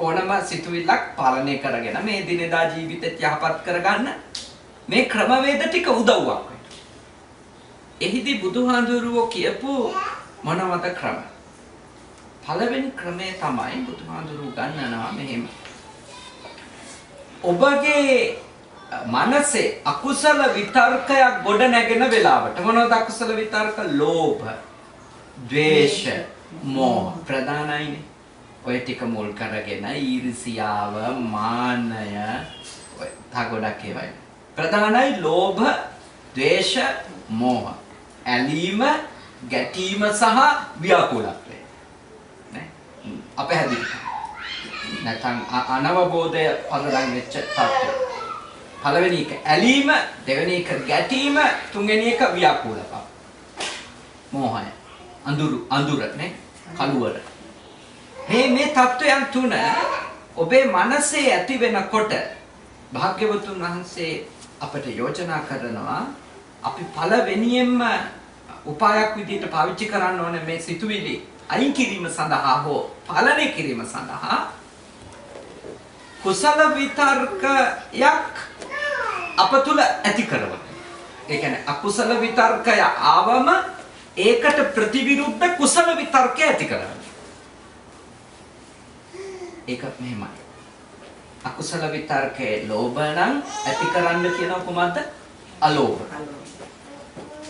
ඕනම සිතුවිල්ලක් පාලනය කරගෙන මේ දිනදා ජීවිතය යහපත් කරගන්න මේ ක්‍රමවේද ටික උදව්වක් වෙනවා. එහිදී බුදුහාඳුරුවෝ කියපු මොනවද ක්‍රම? පළවෙනි ක්‍රමය තමයි බුදුහාඳුරුවෝ ගන්නනවා මෙහෙම. ඔබගේ මනසේ අකුසල විතර්කයක් ගොඩ නැගෙන වෙලාවට මොනවද අකුසල විතර්ක? ලෝභ, ද්වේෂ, මෝහ ප්‍රධානයිනේ. ඔය ටික මුල් කරගෙන ඊර්ෂියාව, මානය ඔය තා ගොඩක් ඒවයි. ප්‍රධානයි ලෝභ, ද්වේෂ, මෝහ. ඇලීම, ගැටීම සහ ව්‍යාකූලත්වය. නේ? අපහැදිලි. නැත්නම් අනවබෝධය පදරන් වෙච්ච තත්ත්වය. පළවෙනි එක ඇලීම, දෙවෙනි එක ගැටීම, තුන්වෙනි එක ව්‍යාකූලකම. මෝහය. අඳුර නේ? කලුවර. මේ තත්ත්වයන් තුන ඔබේ මනසේ ඇති වෙනකොට භාග්‍යවතුන් වහන්සේ අපට යෝජනා කරනවා අපි පළවෙනියෙන්ම උපායක් විදිහට පාවිච්චි කරන්න ඕනේ මේ සිතුවිලි අයින් කිරීම සඳහා හෝ පාලනය කිරීම සඳහා කුසල විතර්කයක් අප තුළ ඇති කරනවා. ඒ කියන්නේ අකුසල විතර්කය ආවම ඒකට ප්‍රතිවිරුද්ධ කුසල විතර්කය ඇති කරනවා. ඒකත් මෙහෙමයි. අකුසල විතර්කයේ ලෝභ නම් ඇති කරන්න කියනවා කොහොමද? අලෝභ.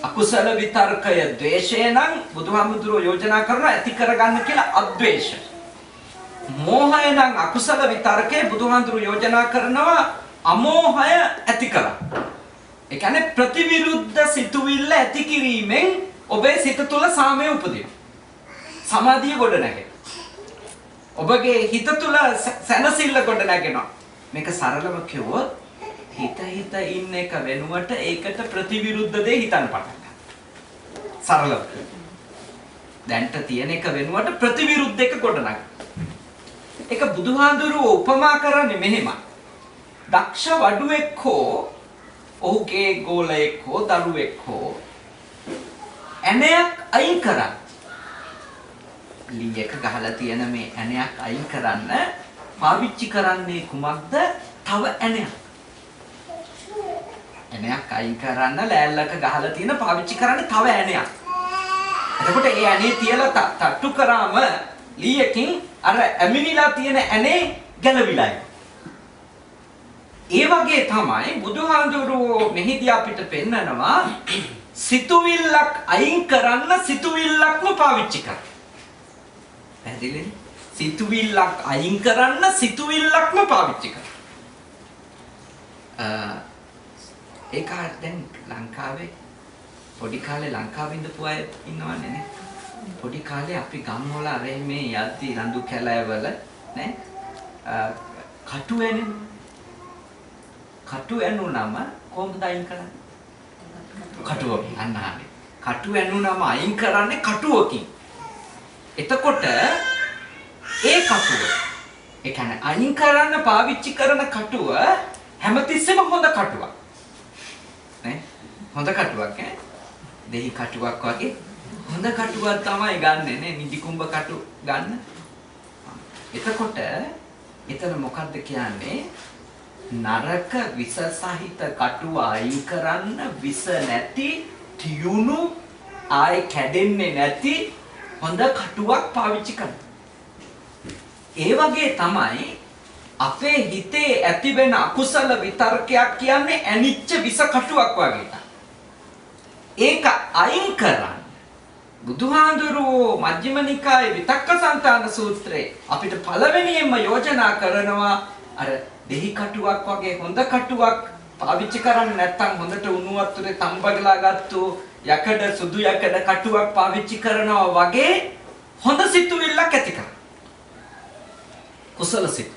අකුසල විතර්කය ද්වේෂය නම් බුදුහාමුදුරුවෝ යෝජනා කරනවා ඇති කරගන්න කියලා අද්වේෂ. මෝහය නම් අකුසල විතර්කයේ බුදුහාමුදුරුවෝ යෝජනා කරනවා අමෝහය ඇති කරගන්න. ඒ කියන්නේ ප්‍රතිවිරුද්ධ සිතුවිල්ල ඇති කිරීමෙන් ඔබේ සිත තුළ සාමය උපදිනවා. සමාධිය ගොඩ නැගෙනවා. ඔබගේ හිත තුළ සැනසෙල්ල ගොඩ නැගෙනවා. මේක සරලව කිව්වොත් හිත ඉන්න එක වෙනුවට ඒකට ප්‍රතිවිරුද්ධ දේ හිතන්න පටන් ගන්නවා. සරලව. දැන්ට තියෙන එක වෙනුවට ප්‍රතිවිරුද්ධ එක ගොඩ නැගෙනවා. ඒක බුදුහාඳුරුවෝ උපමා කරන්නේ මෙහෙමයි. දක්ෂ වඩුවෙක් හෝ ඔහුගේ ගෝලයෙක් හෝ දරුවෙක් හෝ ඇණයක් අයින් කරා. ලියක ගහලා තියෙන මේ ඇණයක් අයින් කරන්න පාවිච්චි කරන්නේ කුමක්ද? තව ඇණයක්. ඇණයක් අයින් කරන්න ලෑල්ලක ගහලා තියෙන පාවිච්චි කරන්නේ තව ඇණයක්. එතකොට ඒ ඇණේ තියලා තට්ටු කරාම ලියකින් අර ඇමිනිලා තියෙන ඇණේ ගැලවිලා යනවා. ඒ වගේ තමයි බුදුහාඳුරුවෝ මෙහිදී අපිට පෙන්නනවා සිතුවිල්ලක් අයින් කරන්න සිතුවිල්ලක්ම පාවිච්චි කරන්න. පැහැදිලිද? සිතුවිල්ලක් අයින් කරන්න සිතුවිල්ලක්ම පාවිච්චි කරන්න. ඒක දැන් ලංකාවේ පොඩි කාලේ ලංකාවේ ඉඳපු අය ඉන්නවනේ නේ. පොඩි කාලේ අපි ගම් වල අර මේ යද්දි රඳු කැලෑවල නේ කටු ඇනේ. කටු ඇනුනම කොහොමද අයින් කරන්නේ? කටුවකින්. අන්න හරියි. කටු ඇනුනම අයින් කරන්නේ කටුවකින්. එතකොට ඒ කටුව ඒ කියන්නේ අයින් කරන්න පාවිච්චි කරන කටුව හැමතිස්සෙම හොඳ කටුවක් නේ හොඳ කටුවක් දෙහි කටුවක් වගේ හොඳ කටුවක් තමයි ගන්නෙ නේ නිදි කුඹ කටු ගන්න. එතකොට එතන මොකද්ද කියන්නේ? නරක විස සහිත කටුව අයින් කරන්න විස නැති තියුණු ආයි කැඩෙන්නේ නැති හොඳ කටුවක් පාවිච්චි කරන්න. ඒ වගේ තමයි අපේ හිතේ ඇතිවෙන අකුසල විතර්කයක් කියන්නේ ඇනිච්ච විස කටුවක් වගේ. ඒක අයින් කරන්න බුදුහාඳුරුවෝ මජ්ක්‍ධිම නිකායේ විතක්කසංතාන සූත්‍රයේ අපිට පළවෙනියෙන්ම යෝජනා කරනවා අර දෙහි කටුවක් වගේ හොඳ කටුවක් පාවිච්චි කරන්නේ නැත්නම් හොඳට උණු වතුරේ තම්බගලා ගත්තු යකඩ සුදු යකඩ කටුවක් පාවිච්චි කරනවා වගේ හොඳ සිතුවිල්ලක් ඇති කරගන්න. කුසල සිත්.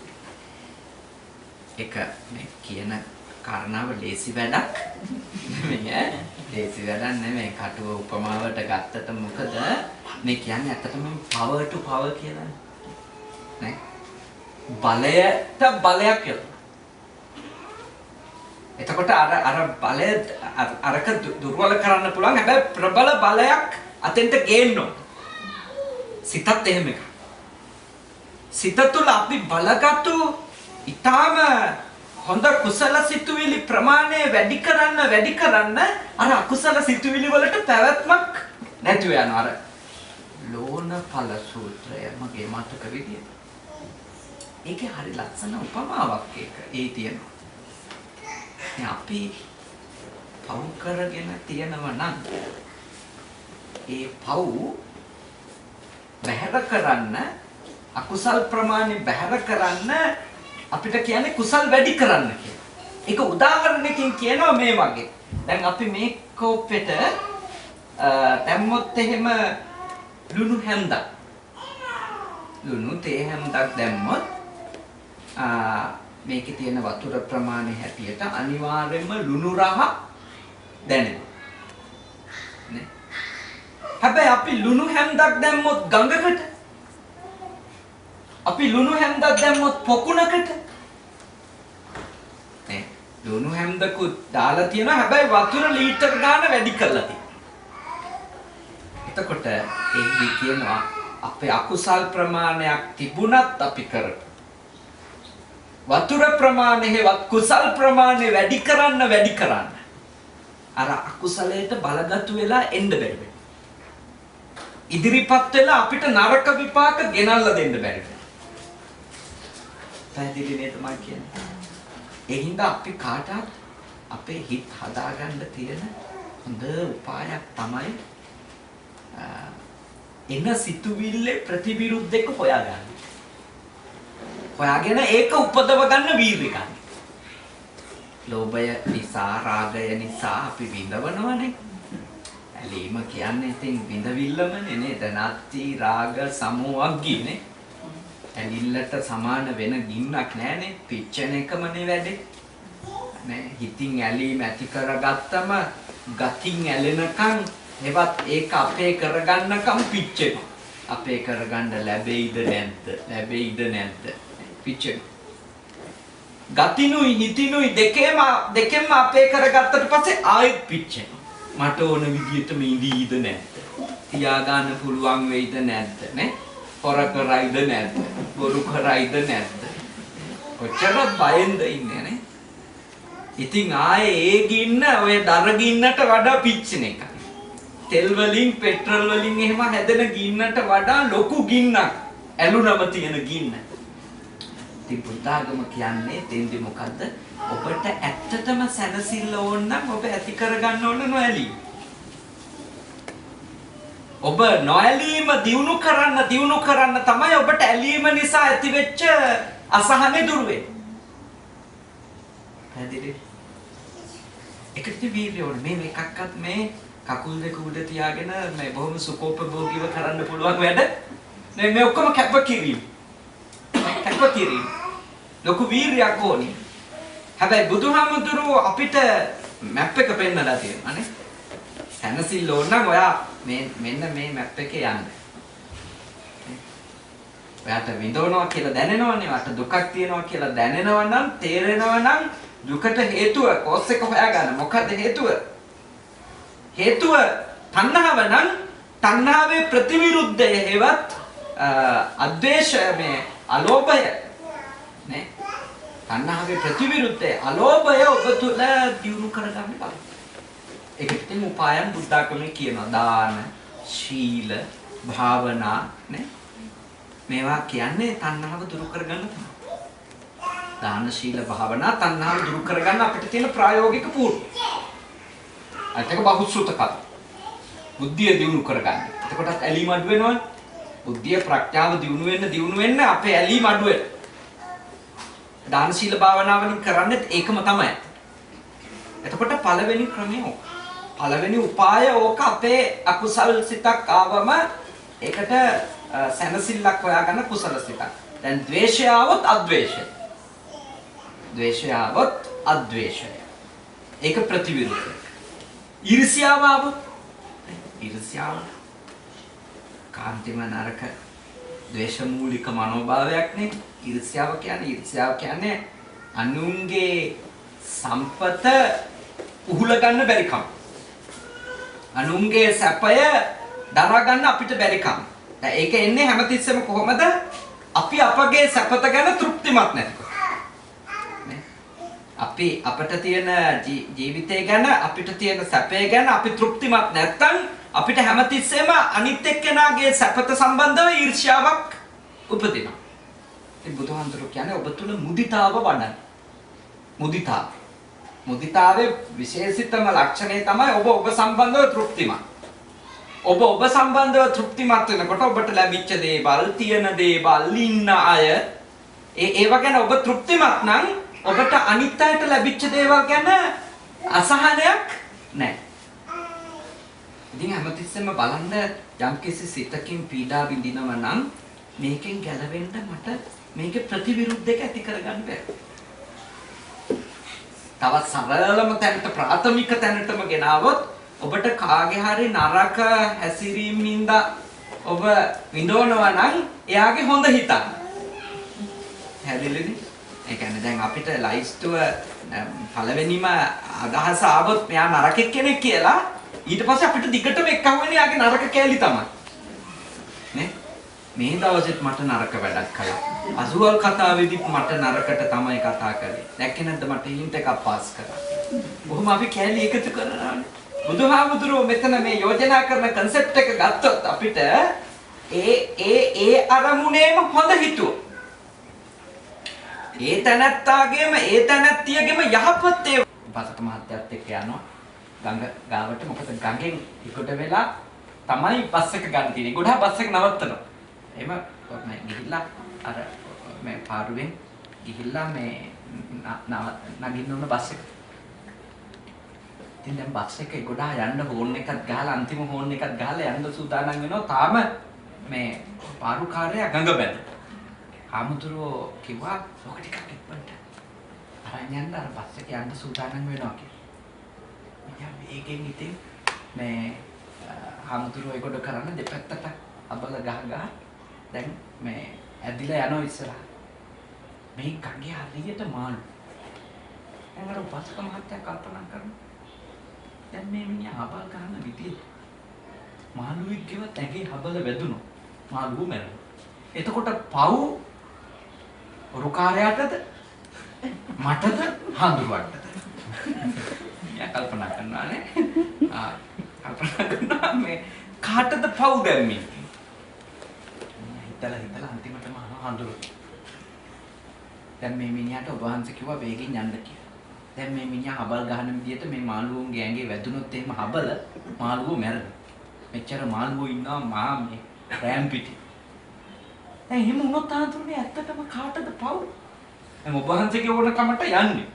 ඒක මේ කියන කාරණාව ලේසි වැඩක් නෙමෙයි. ලේසි වැඩක් නෙමෙයි. කටුව උපමාවට ගත්තට මොකද මේ කියන්නේ ඇත්තටම power to power කියලා නේ. බලයට බලයක් කියලා. එතකොට අර බලය අරක දුර්වල කරන්න පුළුවන්. හැබැයි ප්‍රබල බලයක් අතෙන්ට ගේන්න ඕන. සිතත් එහෙම එකක්. සිත තුළ අපි බලගත්තු ඊටාම හොඳ කුසල සිතුවිලි ප්‍රමාණය වැඩි කරන්න අර අකුසල සිතුවිලි වලට පැවැත්මක් නැතුව යනවා. අර ලෝණඵල සූත්‍රය මගේ මතක විදියට. ඒකේ හරි ලස්සන උපමාවක් ඒ තියෙනවා. අපි පව් කරගෙන තියනවා නම් ඒ පව් බැහැර කරන්න අකුසල් ප්‍රමාණය බැහැර කරන්න අපිට කියන්නේ කුසල් වැඩි කරන්න කියලා. ඒක උදාහරණයකින් කියනවා මේ වගේ. දැන් අපි මේ කෝප්පෙට දැම්මොත් එහෙම ලුණු හැන්දක්. ලුණු තේ හැන්දක් දැම්මොත් මේකේ තියෙන වතුර ප්‍රමාණය හැටියට අනිවාර්යයෙන්ම ලුණු රහ දැනෙනවා. නේ? හැබැයි අපි ලුණු හැන්දක් දැම්මොත් ගඟකට අපි ලුණු හැන්දක් දැම්මොත් පොකුණකට නේ ලුණු හැන්දකුත් දාලා තියෙනවා හැබැයි වතුර ලීටර් ගාන වැඩි කරලා තියෙනවා. එතකොට ඒකේ කියනවා අපේ අකුසල් ප්‍රමාණයක් තිබුණත් අපි කරපු වතුර ප්‍රමාණය හෙවත් කුසල් ප්‍රමාණය වැඩි කරන්න අර අකුසලයට බලගතු වෙලා එන්න බැරි වෙනවා. ඉදිරිපත් වෙලා අපිට නරක විපාක ගෙනල්ලා දෙන්න බැරි වෙනවා. පැහැදිලි නේද මම කියන්නේ? ඒ හින්දා අපි කාටවත් අපේ හිත හදාගන්න තියෙන හොඳ උපායක් තමයි එන සිතුවිල්ලේ ප්‍රතිවිරුද්ධ එක හොයාගන්න. හොයාගෙන ඒක උපදව ගන්න වීර්ය ගන්න. ලෝභය නිසා රාගය නිසා අපි විඳවනවනේ. ඇලීම කියන්නේ ඉතින් විඳවිල්ලමනේ නේද? නැත්ති රාග සමෝවග්ගිනේ. ඇලිල්ලට සමාන වෙන ගින්නක් නැහනේ. පිච්චෙන එකමනේ වැඩේ. නේ හිතින් ඇලීම ඇති කරගත්තම ගතින් ඇලෙනකන් එවත් ඒක අපේ කරගන්නකම් පිච්චෙනවා. අපේ කරගන්න ලැබෙයිද නැද්ද? පිච්චෙන. ගතිනුයි හිතිනුයි දෙකෙන්ම අපේ කරගත්තට පස්සේ ආයෙත් පිච්චෙනවා. මට ඕන විදිහටම ඉඳීද නැද්ද? තියාගන්න පුළුවන් වෙයිද නැද්ද නේ? හොර කරයිද නැද්ද? බොරු කරයිද නැද්ද? කොච්චර බයෙන්ද ඉන්නේ නේ? ඉතින් ආයේ ඒ ගින්න ඔය දර ගින්නට වඩා පිච්චෙන එකයි. තෙල් වලින් පෙට්‍රල් වලින් එහෙම හැදෙන ගින්නට වඩා ලොකු ගින්නක් ඇලුනම තියෙන ගින්න. ඉතින් බුද්ධාගම කියන්නේ දෙන්නේ මොකද්ද? ඔබට ඇත්තටම සැනසෙල්ල ඕන නම් ඔබ ඇති කරගන්න ඕන නොඇලීම. ඔබ නොඇලීම දියුණු කරන්න තමයි ඔබට ඇලීම නිසා ඇතිවෙච්ච අසහනෙ දුර වෙන්නේ. පැහැදිලිද? ඒකට වීර්යය ඕන. මේ එකක්වත් මේ කකුල් දෙක උඩ තියාගෙන මේ බොහොම සුකෝපභෝගීව කරන්න පුළුවන් වැඩ. මේ ඔක්කොම කැපකිරීම. ලොකු වීර්යයක් ඕනේ. හැබැයි බුදුහාමුදුරුවෝ අපිට මැප් එක පෙන්නලා තියෙනවා නේ. සැනසෙල්ල ඕන නම් ඔයා මෙන්න මේ මැප් එකේ යන්න. ඔයාට විඳවනවා කියලා දැනෙනවනේ. ඔයාට දුකක් තියෙනවා කියලා දැනෙනවා නම් තේරෙනවා නම් දුකට හේතුව කොස් එක හොයාගන්න. මොකද්ද හේතුව? හේතුව තණ්හාව නම් තණ්හාවේ ප්‍රතිවිරුද්ධය හේවත් අද්වේෂය මේ අලෝභය නේ තණ්හාවේ ප්‍රතිවිරුද්ධය අලෝභය ඔබ තුළ දියුණු කරගන්න බලන්න. ඒකට තියෙන උපායන් බුද්ධාගමේ කියනවා. දාන, ශීල, භාවනා නේ මේවා කියන්නේ තණ්හාව දුරු කරගන්න තමයි. දාන, ශීල, භාවනා තණ්හාව දුරු කරගන්න අපිට තියෙන ප්‍රායෝගික පුහුණු. අතක බහුසුතක බුද්ධිය දියුණු කරගන්න. එතකොටත් ඇලීම අඩු වෙනවනේ. බුද්ධිය ප්‍රඥාව දියුණු වෙන්න අපේ ඇලීම අඩු වෙනවා. දාන ශීල භාවනා වලින් කරන්නේ ඒකම තමයි. එතකොට පළවෙනි ක්‍රමය ඕක. පළවෙනි උපාය ඕක අපේ අකුසල් සිතක් ආවම ඒකට සැනසෙල්ලක් හොයාගන්න කුසල සිතක්. දැන් ද්වේෂය આવොත් අද්වේෂය. ද්වේෂය આવොත් අද්වේෂය. ඒක ප්‍රතිවිරුද්ධයි. ඊර්ෂ්‍යාව આવොත් ඊර්ෂ්‍යාව කාන්තිම නරක ද්වේෂ මූලික මනෝභාවයක් නේ. ඊර්ෂ්‍යාව කියන්නේ අනුන්ගේ සම්පත උහුල ගන්න බැරි කම. අනුන්ගේ සැපය දරා ගන්න අපිට බැරි කම. ඒක එන්නේ හැමතිස්සෙම කොහොමද? අපි අපගේ සැපත ගැන තෘප්තිමත් නැතිකොට. නේ? අපි අපිට තියෙන ජීවිතය ගැන අපිට තියෙන සැපය ගැන අපි තෘප්තිමත් නැත්නම් අපිට හැමතිස්සෙම අනිත් එක්කෙනාගේ සැපත සම්බන්ධව ඊර්ෂ්‍යාවක් උපදිනවා. ඉතින් බුදුහාමුදුරුවෝ කියන්නේ ඔබ තුල මුදිතාව වඩන්න. මුදිතාවේ විශේෂිතම ලක්ෂණය තමයි ඔබ සම්බන්ධව තෘප්තිමත්. ඔබ සම්බන්ධව තෘප්තිමත් වෙනකොට ඔබට ලැබිච්ච දේවල්, තියෙන දේවල්, ඉන්න අය ඒව ගැන ඔබ තෘප්තිමත් නම් ඔබට අනිත් අයට ලැබිච්ච දේවල් ගැන අසහනයක් නැහැ. ඉතින් හැමතිස්සෙම බලන්න යම්කිසි සිතකින් පීඩා විඳිනවා නම් මේකෙන් ගැලවෙන්න මට මේකේ ප්‍රතිවිරුද්ධක ඇති කරගන්න බැහැ. තවත් සරලම තැනට ප්‍රාථමික තැනටම ගෙනාවොත් ඔබට කාගේ හරි නරක හැසිරීමින්ද ඔබ විඳවනවා නම් එයාගේ හොඳ හිතන්න. හැදෙලෙන්නේ. ඒ කියන්නේ දැන් අපිට ලයිස්ට්ුව පළවෙනිම අදහස ආවොත් මෙයා නරක කෙනෙක් කියලා ඊට පස්සේ අපිට දිගටම එක්කවෙන්නේ යාගේ නරක කෑලි තමයි. නේ? මේ දවසෙත් මට නරක වැඩක් කළා. අසුවල් කතාවේදීත් මට නරකට තමයි කතා කළේ. දැක්කේ නැද්ද මට හින්ට් එකක් පාස් කරා. බොහොම අපි කෑලි එකතු කරනවා. බුදුහාමුදුරුවෝ මෙතන මේ යෝජනා කරන concept එක ගත්තොත් අපිට ඒ අරමුණේම හොඳ හිතුව. ඒ තනත්තාගේම ඒ තනත්තියගේම යහපත් ඒ පාසක මහත්තයත් එක්ක යනවා. ගඟ ගාවට මොකද ගඟෙන් ඉක්කොට වෙලා තමයි බස් එක ගන්න තියෙන්නේ. ගොඩාක් බස් එක නවත්තනවා. එහෙම මම ගිහිල්ලා අර මේ පාරුවෙන් ගිහිල්ලා මේ නගින්න ඕන බස් එක. ඉතින් දැන් බස් එකේ ගොඩාක් යන්න හෝන් එකක් ගහලා අන්තිම හෝන් එකක් ගහලා යන්න සූදානම් වෙනවා. තාම මේ පාරුකාරයා ගඟ බැද. ආමුතුරෝ කිව්වා ඔක ටිකක් ඉක්මනට අරන් යන්න අර බස් එක යන්න සූදානම් වෙනවා කියලා. මම මේකෙන් ඉතින් මේ ආමුතුරෝ ඒකට කරන්න දෙපැත්තට අබල ගහ දැන් මේ ඇදිලා යනවා ඉස්සරහ. මේ ගඟේ හරියට මාළු. දැන් අර බස්ක මහත්තයා කල්පනා කරනවා. දැන් මේ මිනිහා හබල් ගන්න විදිය මාළුවෙක් ගෙවත් ඇගේ හබල වැදුණා. මාළුව මැරුණා. එතකොට පව් රුකාරයටද මටද හඳුරවන්නද? යා කල්පනා කරනවානේ. කල්පනා කරනවා මේ කාටද පව් දැම්මේ? හිතලා අන්තිමටම හඳුරු. දැන් මේ මිනිහාට ඔබ වහන්සේ කිව්වා වේගෙන් යන්න කියලා. දැන් මේ මිනිහා හබල් ගහන විදියට මේ මාළුවන්ගේ ඇඟේ වැදුනොත් එහෙම හබල මාළුවෝ මැරෙනවා. මෙච්චර මාළුවෝ ඉන්නවා මා මේ රෑම් පිටි. දැන් එහෙම වුණොත් ආතුරුනේ ඇත්තටම කාටද පව්? දැන් ඔබ වහන්සේගේ ඕන කමට යන්නේ.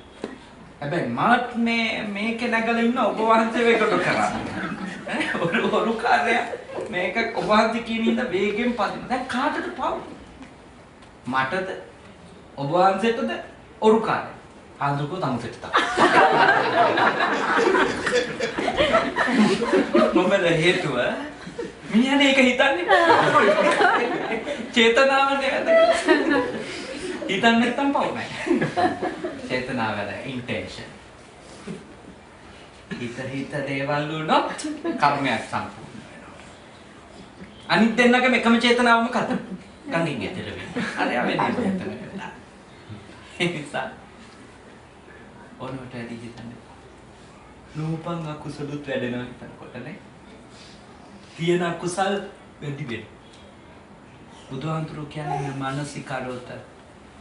හැබැයි මාත් මේකේ නැගලා ඉන්න ඔබ වහන්සේ වේකට කරා. ඔරු කාර්යය මේක ඔබ වහන්සේ කියන ඉඳ වේගෙන් පදින. දැන් කාටද පව්? මටද? ඔබ වහන්සේටද? ඔරු කාර්යය. ආන්දරකෝ තමුසෙට තමයි. මොකද හේතුව? මිනිහනේ ඒක හිතන්නේ. චේතනාව නේද? හිතන්නේ නැත්තම් පව් නැහැ. චේතනාව වැඩ ඉන්ටෙන්ෂන්. හිත දේවල් වුණොත් කර්මයක් සම්පූර්ණ වෙනවා. අනිත් දෙන්නගම එකම චේතනාව මොකද්ද? ගංගෙන් එතර වෙන්න. අර යවෙන්නේ චේතනාව. ඒ නිසා ඔනොට ඇදී හිතන්නේ. නූපන් අකුසලුත් වැඩෙනවා හිතනකොටනේ. තියෙන අකුසල් වැඩි වෙනවා. බුදුහාමුදුරුවෝ කියන්නේ මානසිකාරෝත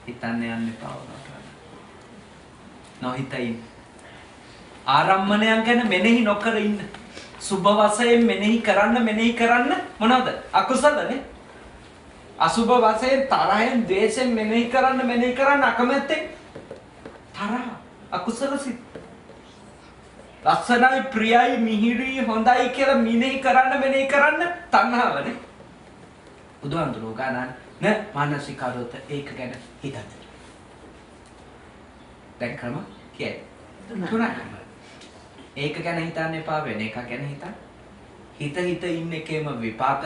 හිතන්න යන්න එපා වුණාට. නොහිතින් ආරම්මණයන් ගැන මෙනෙහි නොකර ඉන්න. සුභ වශයෙන් මෙනෙහි කරන්න මොනවද? අකුසලනේ. අසුභ වශයෙන් තරහෙන් ද්වේෂයෙන් මෙනෙහි කරන්න අකමැත්තෙන් තරහ අකුසල සිත්. ලස්සනයි ප්‍රියයි මිහිරි හොඳයි කියලා මෙනෙහි කරන්න තණ්හාවනේ. බුදුහාමුදුරුවෝ ගානන් න මානසිකාරෝත ඒක ගැන හිතන්න. දැන් ක්‍රම කියයි. තුනක්. ඒක ගැන හිතන්න එපා වෙන එක ගැන හිතන්න. හිත ඉන්න එකේම විපාක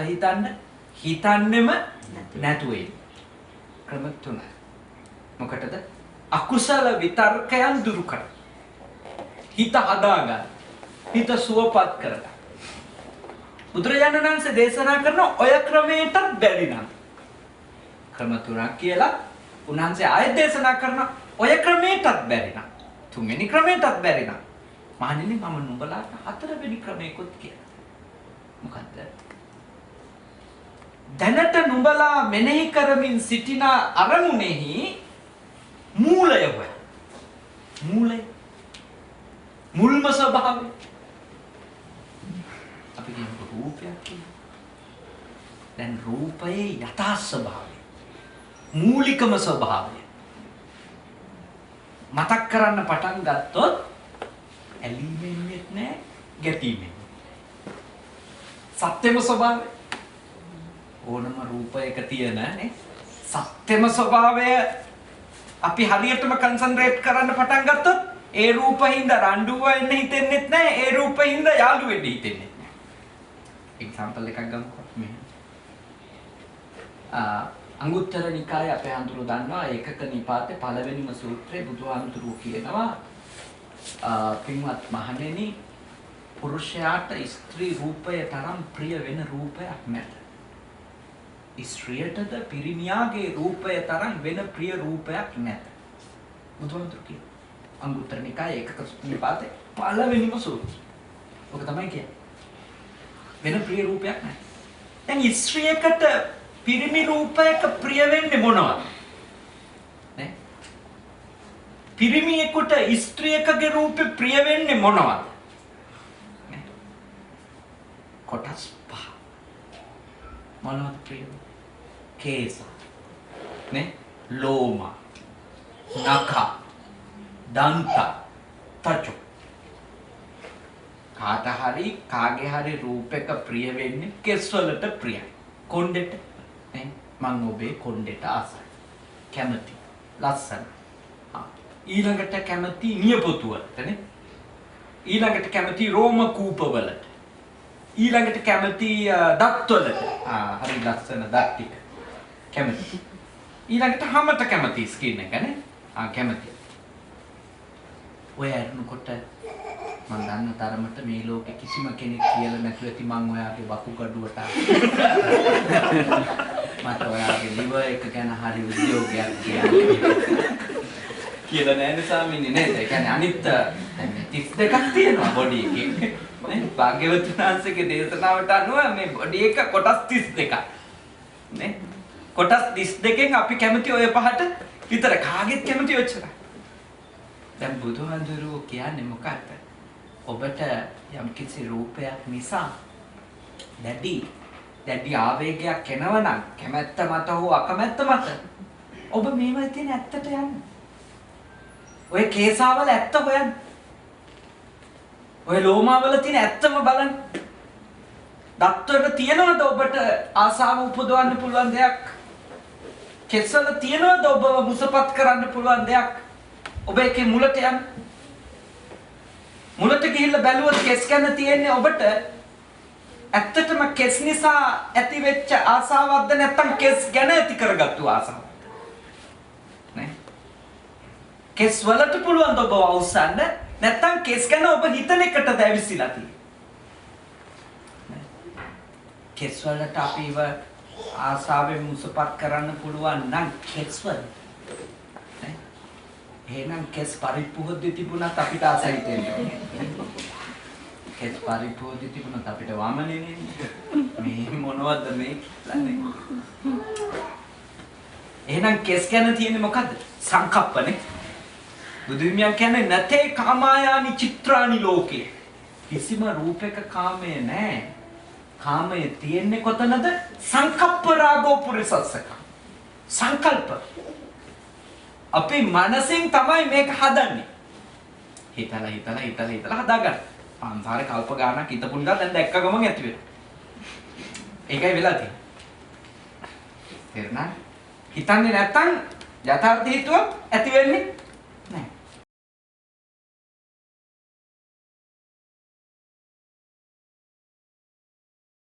හිතන්නෙම නැතුව ඉන්න. ක්‍රම තුනයි. මොකටද? අකුසල විතර්කයන් දුරු කර. හිත හදාගන්න. හිත සුවපත් කරගන්න. බුදුරජාණන් වහන්සේ දේශනා කරන ඔය ක්‍රමයටත් බැරි නම් ක්‍රම තුනක් කියලා උන්වහන්සේ ආයෙත් දේශනා කරනවා. ඔය ක්‍රමයටත් බැරි නම් තුන්වෙනි ක්‍රමයටත් බැරි නම් මහණෙනි මම නුඹලාට හතරවෙනි ක්‍රමයකොත් කියලා. මොකද්ද? දැනට නුඹලා මෙනෙහි කරමින් සිටින අරමුණෙහි මූලය හොය. මුල්ම ස්වභාවය. අපි කියමු රූපයක් කියලා. දැන් රූපයේ යථා ස්වභාවය. මූලිකම ස්වභාවය. මතක් කරන්න පටන් ගත්තොත් ඇලීමෙන්නේ නැහැ, ගැටීමෙන්නේ. සත්‍යම ස්වභාවය. ඕනම රූපයක තියෙන නේ සත්‍යම ස්වභාවය අපි හරියටම කන්සන්ට්‍රේට් කරන්න පටන් ගත්තොත් ඒ රූපින්ද රණ්ඩු වෙන්න හිතෙන්නේ නැහැ, ඒ රූපින්ද යාළු වෙන්න හිතෙන්නේ නැහැ. එක්සැම්පල් එකක් ගමුකෝ මෙහෙම. අංගුත්තර නිකායේ අපේ අඳුර දන්නවා ඒකක නිපාතේ පළවෙනිම සූත්‍රයේ බුදුහාමුදුරුවෝ කියනවා පින්වත් මහණෙනි පුරුෂයාට ස්ත්‍රී රූපය තරම් ප්‍රිය වෙන රූපයක් නැත. ස්ත්‍රියටද පිරිමියාගේ රූපය තරම් වෙන ප්‍රිය රූපයක් නැත. බුදුහාමුදුරුවෝ කියනවා අංගුත්තර නිකායේ ඒකක නිපාතේ පළවෙනිම සූත්‍රය. ඔක තමයි කියන්නේ. වෙන ප්‍රිය රූපයක් නැහැ. දැන් ස්ත්‍රියකට පිරිමි රූපයක ප්‍රිය වෙන්නේ මොනවද? නේ? පිරිමියෙකුට ස්ත්‍රියකගේ රූපේ ප්‍රිය වෙන්නේ මොනවද? නේ? කොටස් පහ. මොනවද ප්‍රිය? කේස. නේ? ලෝම. නඛ. දන්ත. තචු. කාගේ හරි රූපයක ප්‍රිය වෙන්නේ කෙස් වලට ප්‍රියයි. කොණ්ඩෙට මං ඔබේ කොණ්ඩෙට ආසයි. කැමති. ලස්සන. ඊළඟට කැමති නියපොතු වලට නේ. ඊළඟට කැමති රෝම කූප වලට. ඊළඟට කැමති දත් වලට. හරි ලස්සන දත් ටික. කැමති. ඊළඟට හැමත කැමති ස්කින් එක නේ. කැමති. ඔය අරනකොට මම දන්න තරමට මේ ලෝකේ කිසිම කෙනෙක් කියලා නැතුව ඇති මං ඔයාගේ වකුගඩුවට මට ඔයාගේ liver එක ගැන හරි උද්‍යෝගයක් කියලා නෑනේ ස්වාමීනි නේද? ඒ කියන්නේ අනිත් දැන් 32ක් තියෙනවා බොඩි එකේ නේ? භාග්‍යවතුන් වහන්සේගේ දේශනාවට අනුව මේ බොඩි එක කොටස් 32ක් නේ? කොටස් 32කින් අපි කැමති ඔය පහට විතර කාගෙත් කැමති ඔච්චරයි. දැන් බුදුහාමුදුරුවෝ කියන්නේ මොකක්ද? ඔබට යම් කිසි රූපයක් නිසා දැඩි ආවේගයක් එනවනම් කැමැත්ත මත හෝ අකමැත්ත මත ඔබ මේවයි තියෙන ඇත්තට යන්න. ඔය කේසාවල ඇත්ත හොයන්න. ඔය ලෝමාවල තියෙන ඇත්තම බලන්න. දත්වල තියෙනවද ඔබට ආසාව උපදවන්න පුළුවන් දෙයක්? කෙස්වල තියෙනවද ඔබව මුසපත් කරන්න පුළුවන් දෙයක්? ඔබ ඒකේ මුලට යන්න. මුලට ගිහිල්ලා බැලුවොත් කෙස් ගැන තියෙන්නේ ඔබට ඇත්තටම කෙස් නිසා ඇති වෙච්ච ආසාවක්ද නැත්නම් කෙස් ගැන ඇති කරගත්තු ආසාවක්ද නේ? කෙස් වලට පුළුවන් ඔබ අවසන්න නැත්නම් කෙස් ගැන ඔබ හිතන එකටද ඇවිස්සලා තියෙන්නේ? කෙස් වලට අපිව ආසාවෙන් මුසපත් කරන්න පුළුවන් නම් කෙස් වල එහෙනම් කෙස් පරිප්පුහොද්දි තිබුණත් අපිට ආසයි දෙන්නේ. කෙස් පරිප්පුහොද්දි තිබුණත් අපිට වමනේ නේ. මේ මොනවද මේ කියන්නේ? එහෙනම් කෙස් ගැන තියෙන්නේ මොකද්ද? සංකප්පනේ. බුදුමියන් කියන්නේ නැතේ කාමායානි චිත්‍රානි ලෝකේ. කිසිම රූපයක කාමය නැහැ. කාමය තියෙන්නේ කොතනද? සංකප්ප රාගෝ පුරිසස්සක. සංකල්ප අපේ මනසෙන් තමයි මේක හදන්නේ. හිතලා හදාගන්න. සංසාරේ කල්ප ගානක් හිතපු නිසා දැන් දැක්ක ගමන් ඇති වෙනවා. ඒකයි වෙලා තියෙන්නේ. තේරුණා? හිතන්නේ නැත්තම් යථාර්ථ හේතුවක් ඇති වෙන්නේ